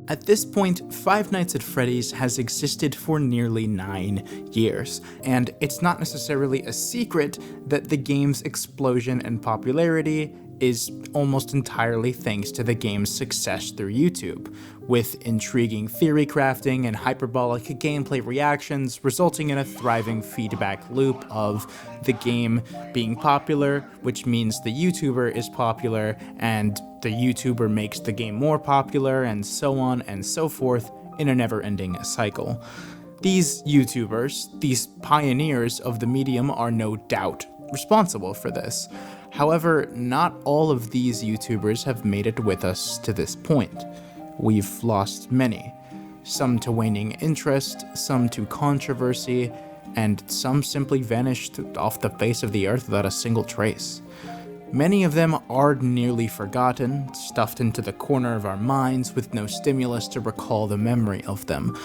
At this point, Five Nights at Freddy's has existed for nearly 9 years, and it's not necessarily a secret that the game's explosion in popularity is almost entirely thanks to the game's success through YouTube, with intriguing theory crafting and hyperbolic gameplay reactions resulting in a thriving feedback loop of the game being popular, which means the YouTuber is popular, and the YouTuber makes the game more popular, and so on and so forth in a never-ending cycle. These YouTubers, these pioneers of the medium, are no doubt responsible for this. However, not all of these YouTubers have made it with us to this point. We've lost many. Some to waning interest, some to controversy, and some simply vanished off the face of the earth without a single trace. Many of them are nearly forgotten, stuffed into the corner of our minds with no stimulus to recall the memory of them,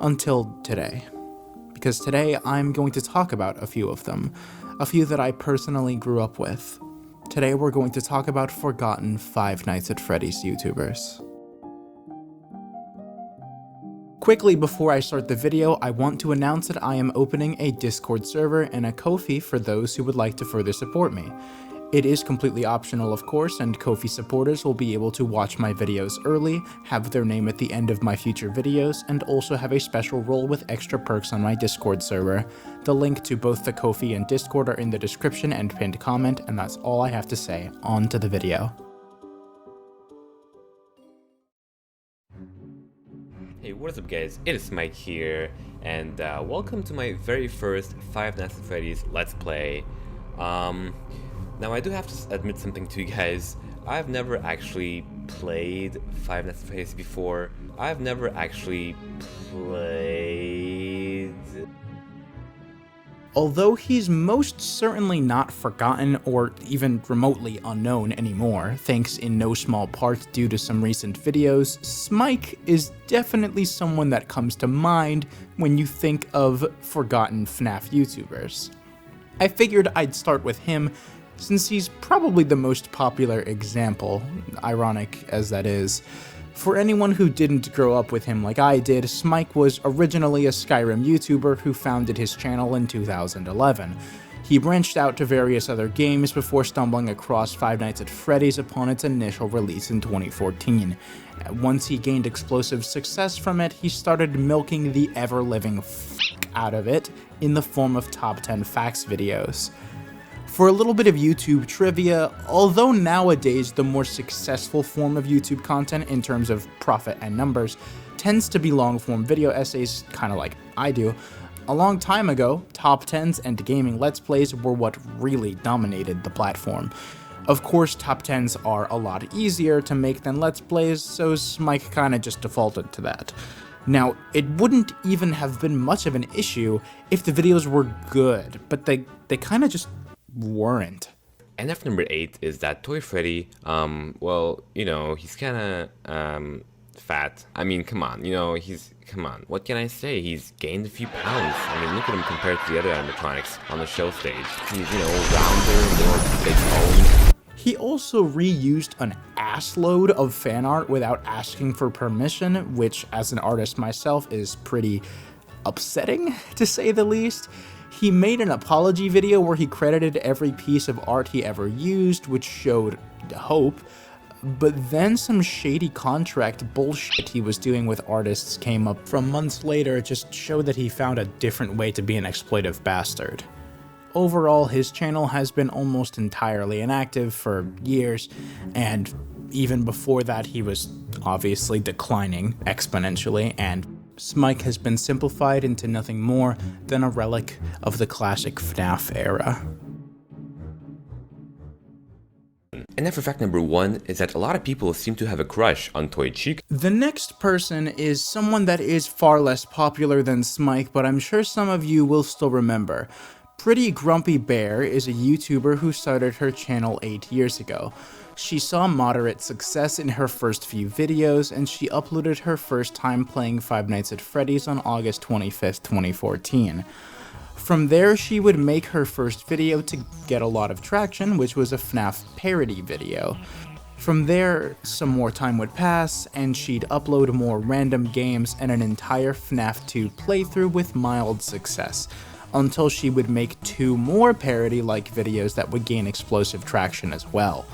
until today. Because today I'm going to talk about a few of them, a few that I personally grew up with. Today we're going to talk about forgotten Five Nights at Freddy's YouTubers. Quickly before I start the video, I want to announce that I am opening a Discord server and a Ko-fi for those who would like to further support me. It is completely optional, of course, and Ko-fi supporters will be able to watch my videos early, have their name at the end of my future videos, and also have a special role with extra perks on my Discord server. The link to both the Ko-fi and Discord are in the description and pinned comment, and that's all I have to say. On to the video. Hey, what is up guys, it is Smike here, and welcome to my very first Five Nights at Freddy's Let's Play. Now I do have to admit something to you guys. I've never actually played Five Nights at Freddy's before. I've never actually played... Although he's most certainly not forgotten or even remotely unknown anymore, thanks in no small part due to some recent videos, Smike is definitely someone that comes to mind when you think of forgotten FNAF YouTubers. I figured I'd start with him since he's probably the most popular example, ironic as that is. For anyone who didn't grow up with him like I did, Smike was originally a Skyrim YouTuber who founded his channel in 2011. He branched out to various other games before stumbling across Five Nights at Freddy's upon its initial release in 2014. Once he gained explosive success from it, he started milking the ever-living out of it in the form of top 10 facts videos. For a little bit of YouTube trivia, although nowadays the more successful form of YouTube content in terms of profit and numbers tends to be long-form video essays, kind of like I do, a long time ago, top 10s and gaming let's plays were what really dominated the platform. Of course, top 10s are a lot easier to make than let's plays, so Smike kinda just defaulted to that. Now, it wouldn't even have been much of an issue if the videos were good, but they kinda just weren't. NF number 8 is that Toy Freddy, well, you know, he's kinda, fat. I mean, come on, you know, come on, what can I say? He's gained a few pounds. I mean, look at him compared to the other animatronics on the show stage. He's, you know, rounder, more big boned. He also reused an assload of fan art without asking for permission, which, as an artist myself, is pretty upsetting, to say the least. He made an apology video where he credited every piece of art he ever used, which showed hope, but then some shady contract bullshit he was doing with artists came up from months later. It just showed that he found a different way to be an exploitive bastard. Overall, his channel has been almost entirely inactive for years, and even before that he was obviously declining exponentially, and Smike has been simplified into nothing more than a relic of the classic FNAF era. And then for fact number 1 is that a lot of people seem to have a crush on Toy Chica. The next person is someone that is far less popular than Smike, but I'm sure some of you will still remember. PrettyGrumpyBear is a YouTuber who started her channel 8 years ago. She saw moderate success in her first few videos, and she uploaded her first time playing Five Nights at Freddy's on August 25th, 2014. From there, she would make her first video to get a lot of traction, which was a FNAF parody video. From there, some more time would pass, and she'd upload more random games and an entire FNAF 2 playthrough with mild success, until she would make 2 more parody-like videos that would gain explosive traction as well.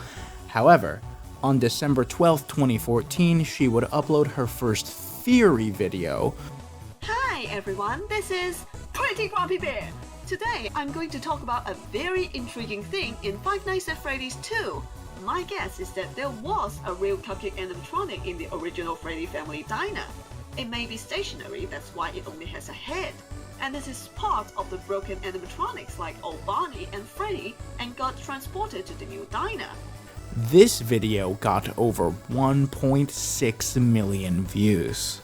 However, on December 12, 2014, she would upload her first theory video. Hi everyone, this is PrettyGrumpyBear. Today I'm going to talk about a very intriguing thing in Five Nights at Freddy's 2. My guess is that there was a real cupcake animatronic in the original Freddy family diner. It may be stationary, that's why it only has a head. And this is part of the broken animatronics like old Barney and Freddy and got transported to the new diner. This video got over 1.6 million views.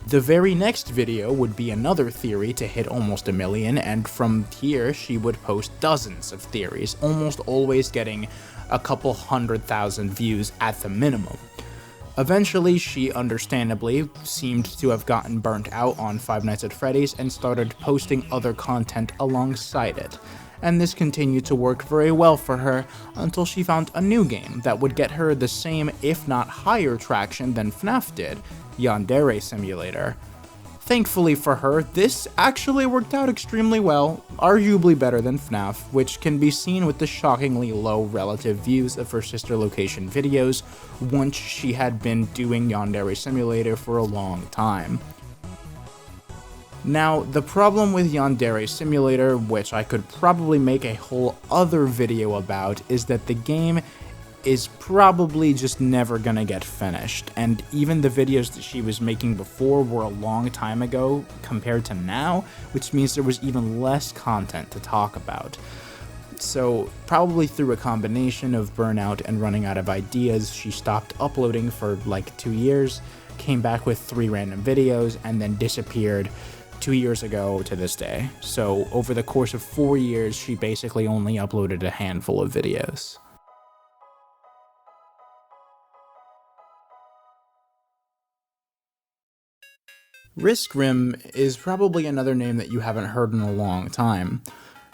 The very next video would be another theory to hit almost 1 million, and from here she would post dozens of theories, almost always getting a couple 100,000 views at the minimum. Eventually, she understandably seemed to have gotten burnt out on Five Nights at Freddy's and started posting other content alongside it. And this continued to work very well for her until she found a new game that would get her the same, if not higher traction than FNAF did, Yandere Simulator. Thankfully for her, this actually worked out extremely well, arguably better than FNAF, which can be seen with the shockingly low relative views of her sister location videos once she had been doing Yandere Simulator for a long time. Now, the problem with Yandere Simulator, which I could probably make a whole other video about, is that the game is probably just never gonna get finished, and even the videos that she was making before were a long time ago compared to now, which means there was even less content to talk about. So, probably through a combination of burnout and running out of ideas, she stopped uploading for like 2 years, came back with 3 random videos, and then disappeared 2 years ago to this day. So, over the course of 4 years, she basically only uploaded a handful of videos. RiskRim is probably another name that you haven't heard in a long time.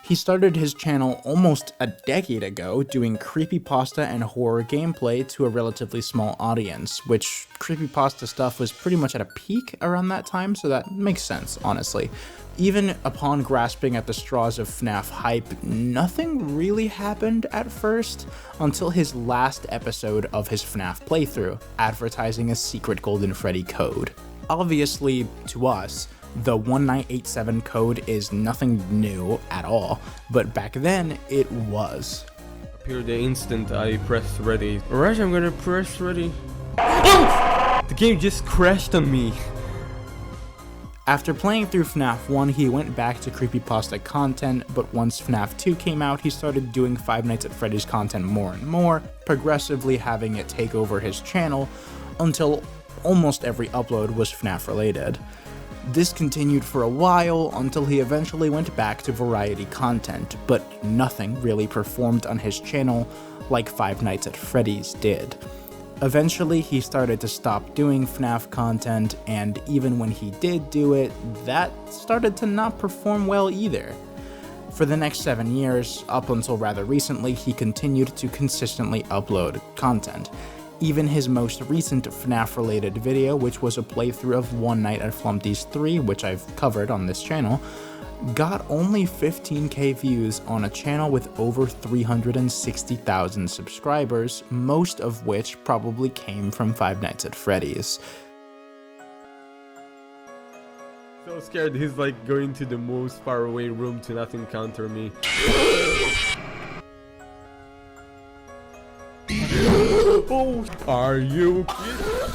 He started his channel almost a decade ago doing creepypasta and horror gameplay to a relatively small audience, which creepypasta stuff was pretty much at a peak around that time, so that makes sense, honestly. Even upon grasping at the straws of FNAF hype, nothing really happened at first, until his last episode of his FNAF playthrough, advertising a secret Golden Freddy code. Obviously, to us, the 1987 code is nothing new at all, but back then, it was. Appeared the instant I pressed ready. Alright, I'm gonna press ready. Oh! The game just crashed on me. After playing through FNAF 1, he went back to creepypasta content, but once FNAF 2 came out, he started doing Five Nights at Freddy's content more and more, progressively having it take over his channel, until almost every upload was FNAF related. This continued for a while until he eventually went back to variety content, but nothing really performed on his channel like Five Nights at Freddy's did. Eventually, he started to stop doing FNAF content, and even when he did do it, that started to not perform well either. For the next 7 years, up until rather recently, he continued to consistently upload content. Even his most recent FNAF-related video, which was a playthrough of One Night at Flumpty's 3, which I've covered on this channel, got only 15k views on a channel with over 360,000 subscribers, most of which probably came from Five Nights at Freddy's. So scared, he's like going to the most far away room to not encounter me. Oh, are you kidding?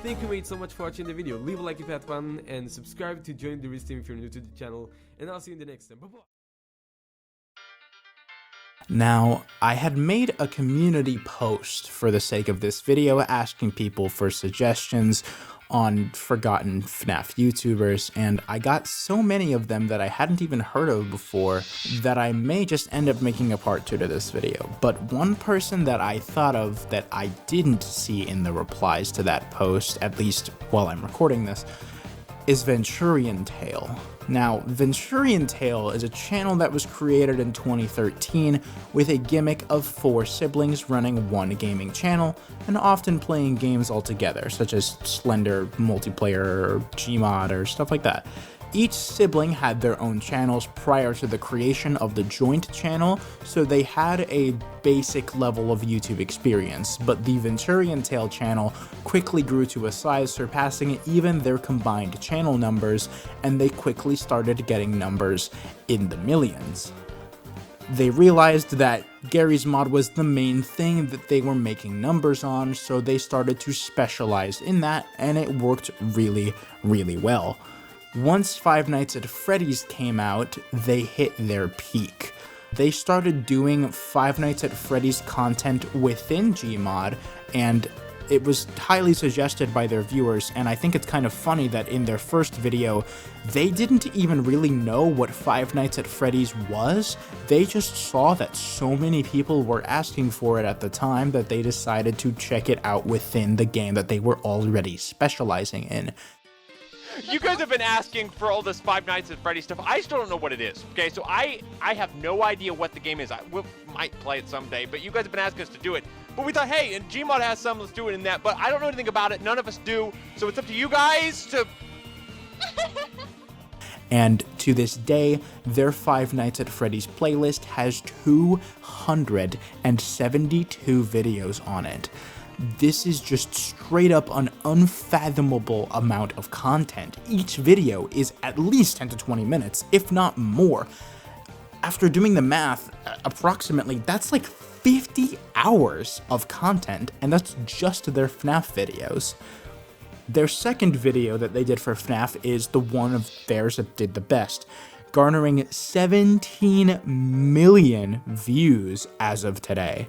Thank you mate so much for watching the video. Leave a like if you had fun and subscribe to join the RiskRim if you're new to the channel, and I'll see you in the next time. Bye bye. Now, I had made a community post for the sake of this video asking people for suggestions on forgotten FNAF YouTubers, and I got so many of them that I hadn't even heard of before that I may just end up making a part 2 to this video. But one person that I thought of that I didn't see in the replies to that post, at least while I'm recording this, is VenturianTale. Now, VenturianTale is a channel that was created in 2013 with a gimmick of 4 siblings running one gaming channel and often playing games all together, such as Slender, multiplayer, or Gmod, or stuff like that. Each sibling had their own channels prior to the creation of the joint channel, so they had a basic level of YouTube experience, but the VenturianTale channel quickly grew to a size surpassing even their combined channel numbers, and they quickly started getting numbers in the millions. They realized that Garry's Mod was the main thing that they were making numbers on, so they started to specialize in that, and it worked really, really well. Once Five Nights at Freddy's came out, they hit their peak. They started doing Five Nights at Freddy's content within Gmod, and it was highly suggested by their viewers, and I think it's kind of funny that in their first video, they didn't even really know what Five Nights at Freddy's was. They just saw that so many people were asking for it at the time that they decided to check it out within the game that they were already specializing in. You guys have been asking for all this Five Nights at Freddy's stuff. I still don't know what it is, okay? So I have no idea what the game is. We might play it someday, but you guys have been asking us to do it. But we thought, hey, and Gmod has some, let's do it in that. But I don't know anything about it. None of us do. So it's up to you guys to... And to this day, their Five Nights at Freddy's playlist has 272 videos on it. This is just straight up an unfathomable amount of content. Each video is at least 10 to 20 minutes, if not more. After doing the math, approximately, that's like 50 hours of content, and that's just their FNAF videos. Their second video that they did for FNAF is the one of theirs that did the best, garnering 17 million views as of today.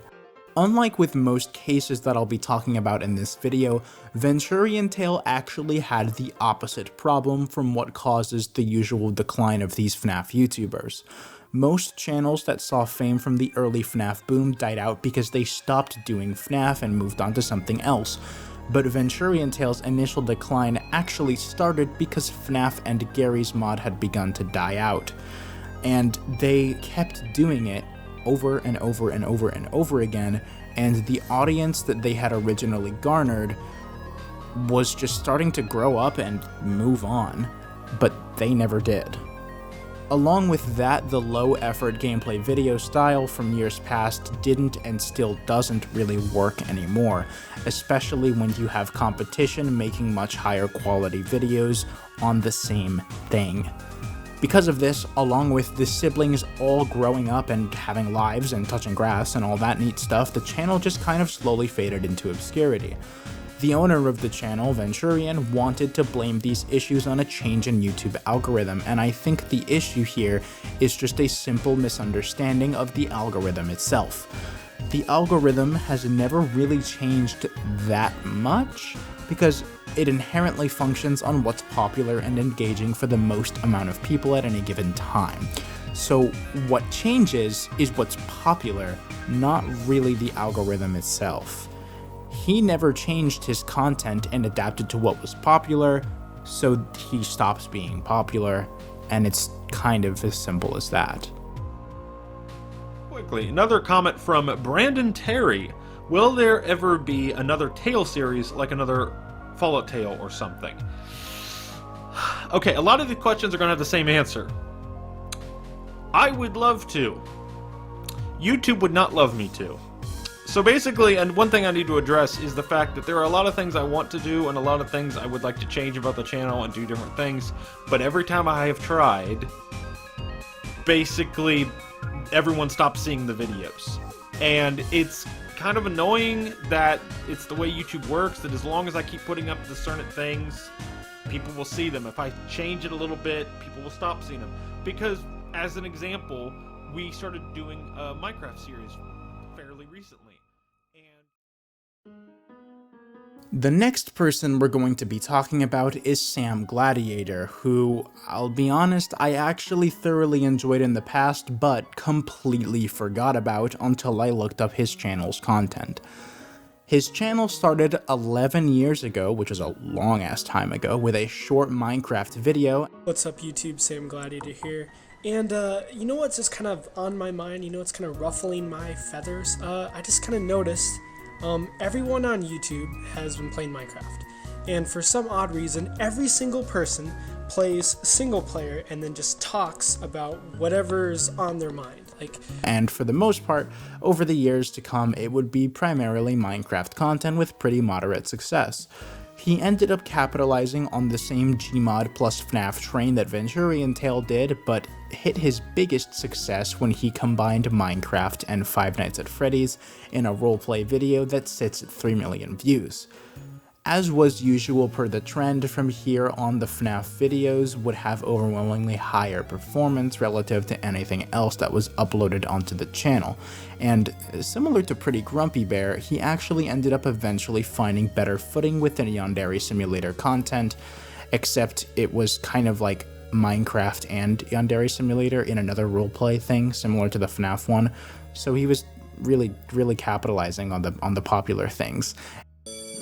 Unlike with most cases that I'll be talking about in this video, VenturianTale actually had the opposite problem from what causes the usual decline of these FNAF YouTubers. Most channels that saw fame from the early FNAF boom died out because they stopped doing FNAF and moved on to something else. But VenturianTale's initial decline actually started because FNAF and Garry's Mod had begun to die out. And they kept doing it over and over and over and over again, and the audience that they had originally garnered was just starting to grow up and move on, but they never did. Along with that, the low-effort gameplay video style from years past didn't and still doesn't really work anymore, especially when you have competition making much higher quality videos on the same thing. Because of this, along with the siblings all growing up and having lives and touching grass and all that neat stuff, the channel just kind of slowly faded into obscurity. The owner of the channel, Venturian, wanted to blame these issues on a change in YouTube algorithm, and I think the issue here is just a simple misunderstanding of the algorithm itself. The algorithm has never really changed that much, because it inherently functions on what's popular and engaging for the most amount of people at any given time. So what changes is what's popular, not really the algorithm itself. He never changed his content and adapted to what was popular, so he stops being popular, and it's kind of as simple as that. Quickly, another comment from Brandon Terry. Will there ever be another Tale series, like another Fallout Tale or something? Okay, a lot of the questions are going to have the same answer. I would love to. YouTube would not love me to. So basically, and one thing I need to address is the fact that there are a lot of things I want to do and a lot of things I would like to change about the channel and do different things, but every time I have tried, basically everyone stops seeing the videos. And it's kind of annoying that it's the way YouTube works, that as long as I keep putting up the certain things, people will see them. If I change it a little bit, people will stop seeing them. Because, as an example, we started doing a Minecraft series fairly recently. The next person we're going to be talking about is SamGladiator, who, I'll be honest, I actually thoroughly enjoyed in the past, but completely forgot about until I looked up his channel's content. His channel started 11 years ago, which is a long ass time ago, with a short Minecraft video. What's up YouTube, SamGladiator here. And you know what's just kind of on my mind, you know what's kind of ruffling my feathers? I just kind of noticed everyone on YouTube has been playing Minecraft. And for some odd reason, every single person plays single player and then just talks about whatever's on their mind. And for the most part, over the years to come, it would be primarily Minecraft content with pretty moderate success. He ended up capitalizing on the same Gmod plus FNAF train that VenturianTale did, but hit his biggest success when he combined Minecraft and Five Nights at Freddy's in a roleplay video that sits at 3 million views. As was usual per the trend, from here on the FNAF videos would have overwhelmingly higher performance relative to anything else that was uploaded onto the channel, and similar to PrettyGrumpyBear, he actually ended up eventually finding better footing with the Yandere Simulator content, except it was kind of like Minecraft and Yandere Simulator in another roleplay thing similar to the FNAF one, so he was really capitalizing on the popular things.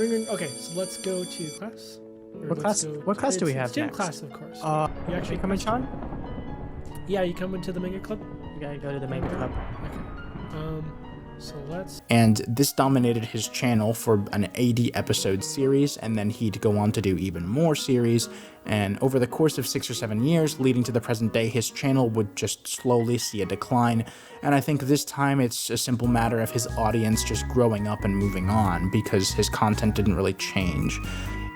Okay, so let's go to class. What class do we have gym next? class, of course. You actually coming, Sean? Yeah, you coming to the Mega Club? You gotta go to the Mega Club. Okay. So let's... And this dominated his channel for an 80 episode series, and then he'd go on to do even more series, and over the course of 6 or 7 years leading to the present day, his channel would just slowly see a decline, and I think this time it's a simple matter of his audience just growing up and moving on, because his content didn't really change.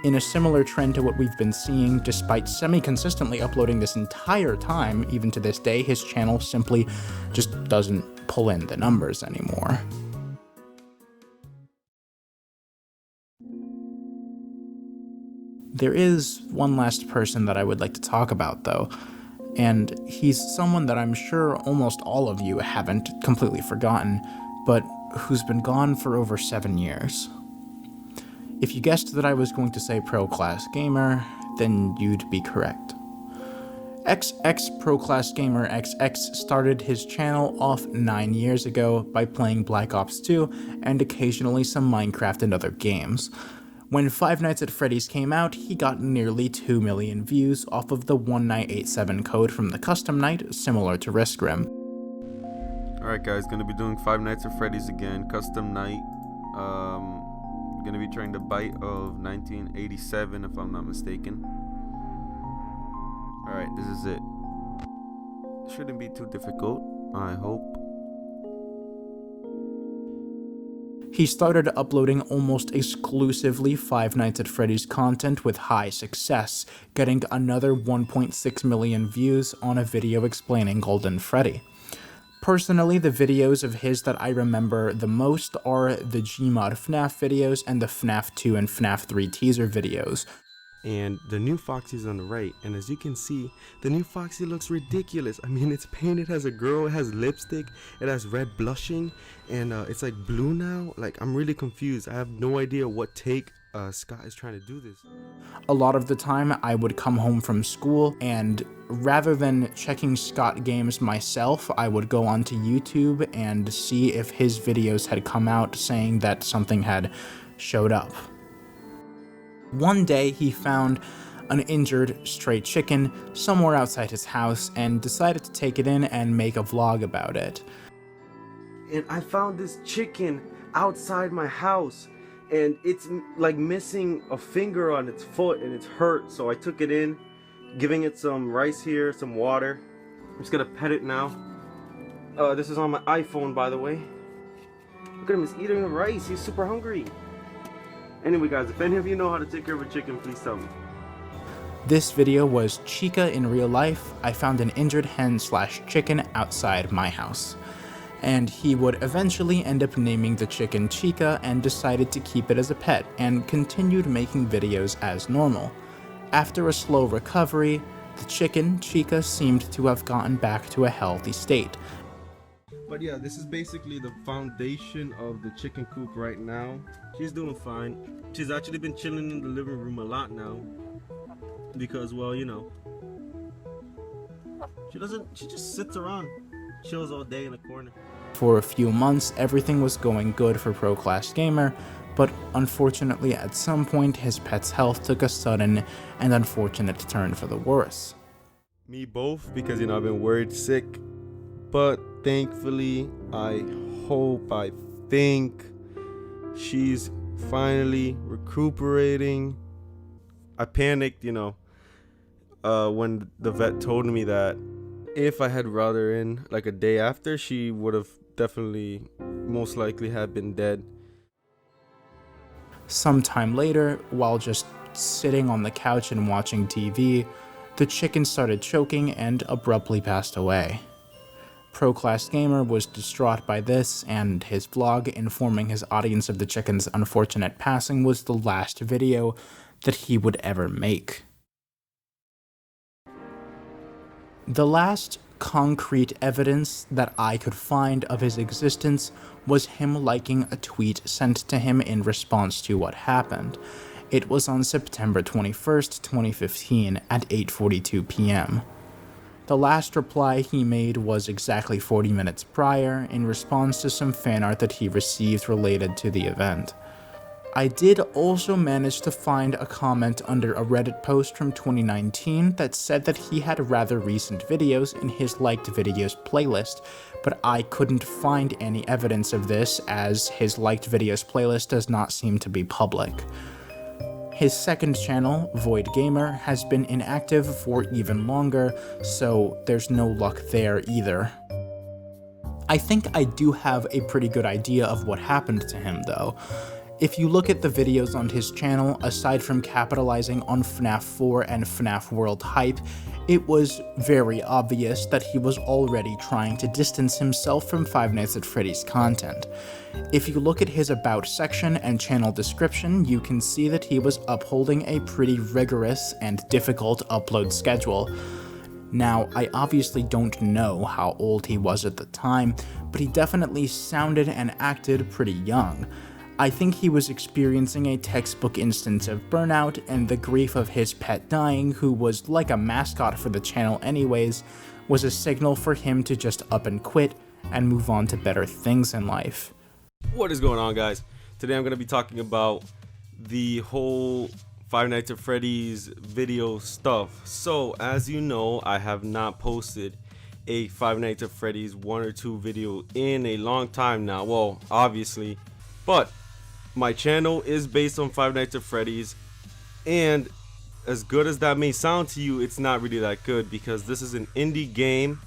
In a similar trend to what we've been seeing, despite semi-consistently uploading this entire time, even to this day, his channel simply just doesn't pull in the numbers anymore. There is one last person that I would like to talk about, though, and he's someone that I'm sure almost all of you haven't completely forgotten, but who's been gone for over 7 years. If you guessed that I was going to say ProClassGamer, then you'd be correct. xxProClassGamerxx started his channel off 9 years ago by playing Black Ops 2 and occasionally some Minecraft and other games. When Five Nights at Freddy's came out, he got nearly 2 million views off of the 1987 code from the custom night, similar to RiskRim. Alright guys, gonna be doing Five Nights at Freddy's again, custom night. Gonna be trying to bite of 1987 if I'm not mistaken. Alright, this is it. Shouldn't be too difficult, I hope. He started uploading almost exclusively Five Nights at Freddy's content with high success, getting another 1.6 million views on a video explaining Golden Freddy. Personally, the videos of his that I remember the most are the Gmod FNAF videos and the FNAF 2 and FNAF 3 teaser videos. And the new Foxy's on the right, and as you can see, the new Foxy looks ridiculous. I mean, it's painted as a girl, it has lipstick, it has red blushing, and it's like blue now. Like, I'm really confused. I have no idea what take Scott is trying to do this. A lot of the time, I would come home from school, and rather than checking Scott games myself, I would go onto YouTube and see if his videos had come out saying that something had showed up. One day, he found an injured stray chicken somewhere outside his house and decided to take it in and make a vlog about it. And I found this chicken outside my house, and it's like missing a finger on its foot and it's hurt, so I took it in, giving it some rice here, some water. I'm just gonna pet it now. This is on my iPhone, by the way. Look at him, he's eating the rice, he's super hungry. Anyway guys, if any of you know how to take care of a chicken, please tell me. This video was Chica in real life. I found an injured hen/chicken outside my house. And he would eventually end up naming the chicken Chica and decided to keep it as a pet and continued making videos as normal. After a slow recovery, the chicken, Chica, seemed to have gotten back to a healthy state. But yeah, this is basically the foundation of the chicken coop right now. She's doing fine. She's actually been chilling in the living room a lot now. Because, well, you know, she just sits around, chills all day in a corner. For a few months, everything was going good for ProClassGamer, but unfortunately at some point his pet's health took a sudden and unfortunate turn for the worse. Me both, because I've been worried sick, but thankfully I think she's finally recuperating. I panicked, when the vet told me that if I had brought her in like a day after, she would have definitely most likely have been dead. Sometime later, while just sitting on the couch and watching TV, the chicken started choking and abruptly passed away. ProClassGamer was distraught by this, and his vlog informing his audience of the chicken's unfortunate passing was the last video that he would ever make. The last concrete evidence that I could find of his existence was him liking a tweet sent to him in response to what happened. It was on September 21st, 2015 at 8:42 p.m. The last reply he made was exactly 40 minutes prior in response to some fan art that he received related to the event. I did also manage to find a comment under a Reddit post from 2019 that said that he had rather recent videos in his liked videos playlist, but I couldn't find any evidence of this as his liked videos playlist does not seem to be public. His second channel, Void Gamer, has been inactive for even longer, so there's no luck there either. I think I do have a pretty good idea of what happened to him though. If you look at the videos on his channel, aside from capitalizing on FNAF 4 and FNAF World hype, it was very obvious that he was already trying to distance himself from Five Nights at Freddy's content. If you look at his About section and channel description, you can see that he was upholding a pretty rigorous and difficult upload schedule. Now, I obviously don't know how old he was at the time, but he definitely sounded and acted pretty young. I think he was experiencing a textbook instance of burnout, and the grief of his pet dying, who was like a mascot for the channel anyways, was a signal for him to just up and quit and move on to better things in life. What is going on, guys? Today I'm going to be talking about the whole Five Nights at Freddy's video stuff. So, as you know, I have not posted a Five Nights at Freddy's 1 or 2 video in a long time now. Well, obviously, but my channel is based on Five Nights at Freddy's, and as good as that may sound to you, it's not really that good because this is an indie game,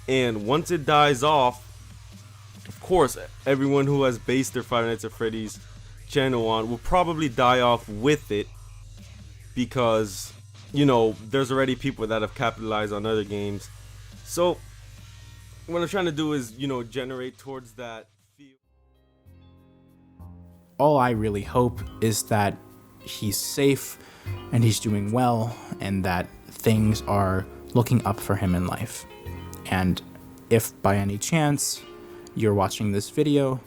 and once it dies off, of course, everyone who has based their Five Nights at Freddy's channel on will probably die off with it because, there's already people that have capitalized on other games. So what I'm trying to do is, generate towards that feel. All I really hope is that he's safe and he's doing well and that things are looking up for him in life. And if by any chance you're watching this video,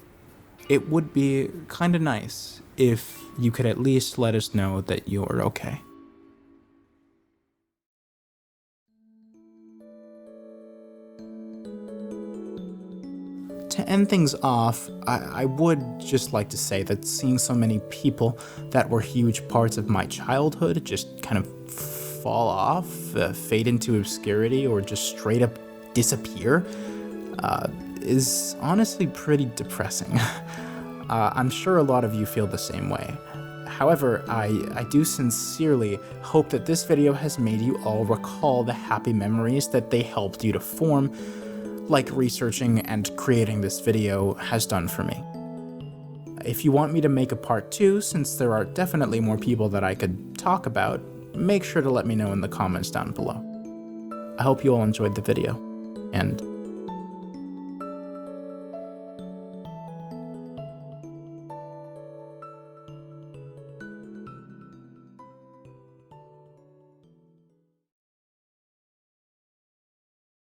it would be kind of nice if you could at least let us know that you're okay. To end things off, I would just like to say that seeing so many people that were huge parts of my childhood just kind of fall off, fade into obscurity, or just straight up disappear is honestly pretty depressing. I'm sure a lot of you feel the same way. However, I do sincerely hope that this video has made you all recall the happy memories that they helped you to form, like researching and creating this video has done for me. If you want me to make a part 2, since there are definitely more people that I could talk about, make sure to let me know in the comments down below. I hope you all enjoyed the video, and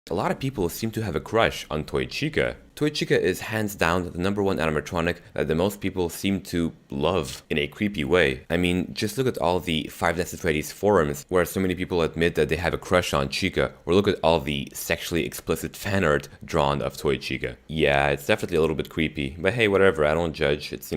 A lot of people seem to have a crush on Toy Chica. Toy Chica is hands down the #1 animatronic that the most people seem to love in a creepy way. I mean, just look at all the Five Nights at Freddy's forums where so many people admit that they have a crush on Chica, or look at all the sexually explicit fan art drawn of Toy Chica. Yeah, it's definitely a little bit creepy, but hey, whatever, I don't judge. It's,